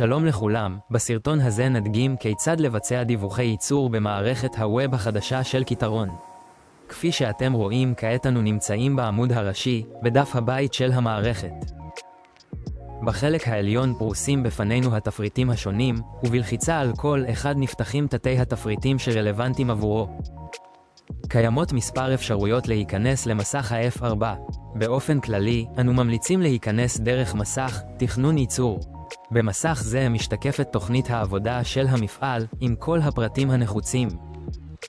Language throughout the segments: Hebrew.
שלום לכולם, בסרטון הזה נדגים כיצד לבצע דיווחי ייצור במערכת הווב החדשה של כיתרון. כפי שאתם רואים, כעת אנו נמצאים בעמוד הראשי, בדף הבית של המערכת. בחלק העליון פרוסים בפנינו התפריטים השונים, ובלחיצה על כל אחד נפתחים תתי התפריטים שרלוונטיים עבורו. קיימות מספר אפשרויות להיכנס למסך ה-F4. באופן כללי, אנו ממליצים להיכנס דרך מסך תכנון ייצור. במסך זה משתקפת תוכנית העבודה של המפעל עם כל הפרטים הנחוצים.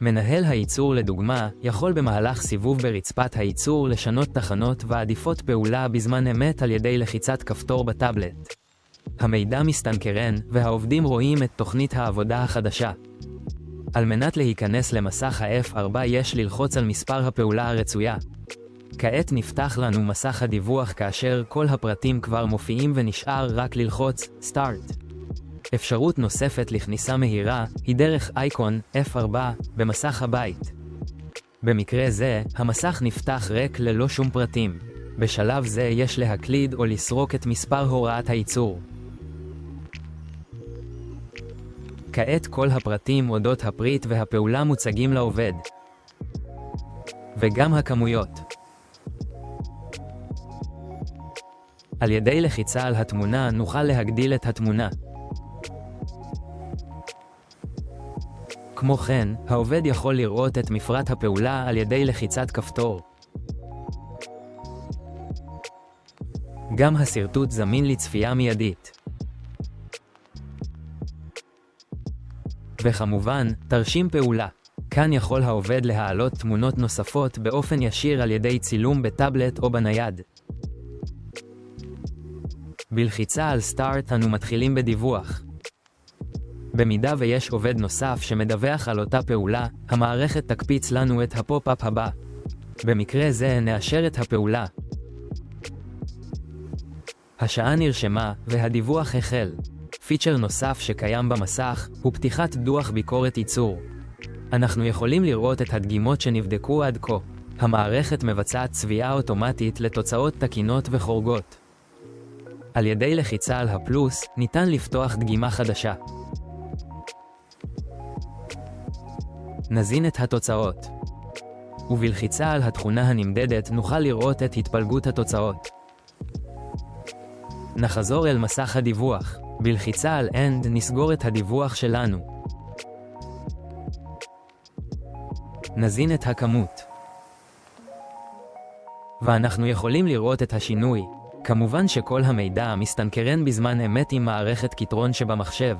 מנהל הייצור לדוגמה יכול במהלך סיבוב ברצפת הייצור לשנות תחנות ועדיפות פעולה בזמן אמת על ידי לחיצת כפתור בטאבלט. המידע מסתנכרן והעובדים רואים את תוכנית העבודה החדשה. על מנת להיכנס למסך ה-F4 יש ללחוץ על מספר הפעולה הרצויה. כעת נפתח לנו מסך הדיווח כאשר כל הפרטים כבר מופיעים ונשאר רק ללחוץ Start. אפשרות נוספת לכניסה מהירה היא דרך אייקון F4 במסך הבית. במקרה זה, המסך נפתח ריק ללא שום פרטים. בשלב זה יש להקליד או לסרוק את מספר הוראת הייצור. כעת כל הפרטים אודות הפריט והפעולה מוצגים לעובד. וגם הכמויות. על ידי לחיצה על התמונה נוכל להגדיל את התמונה. כמו כן, העובד יכול לראות את מפרט הפעולה על ידי לחיצת כפתור. גם הסרטוט זמין לצפייה מיידית. וכמובן, תרשים פעולה. כאן יכול העובד להעלות תמונות נוספות באופן ישיר על ידי צילום בטאבלט או בנייד. בלחיצה על Start אנו מתחילים בדיווח. במידה ויש עובד נוסף שמדווח על אותה פעולה, המערכת תקפיץ לנו את הפופ-אפ הבא. במקרה זה נאשר את הפעולה. השעה נרשמה והדיווח החל. פיצ'ר נוסף שקיים במסך הוא פתיחת דוח ביקורת ייצור. אנחנו יכולים לראות את הדגימות שנבדקו עד כה. המערכת מבצעת צביעה אוטומטית לתוצאות תקינות וחורגות. על ידי לחיצה על הפלוס, ניתן לפתוח דגימה חדשה. נזין את התוצאות. ובלחיצה על התכונה הנמדדת נוכל לראות את התפלגות התוצאות. נחזור אל מסך הדיווח. בלחיצה על End נסגור את הדיווח שלנו. נזין את הכמות. ואנחנו יכולים לראות את השינוי. כמובן שכל המידע מסתנכרן בזמן אמת עם מערכת כיתרון שבמחשב.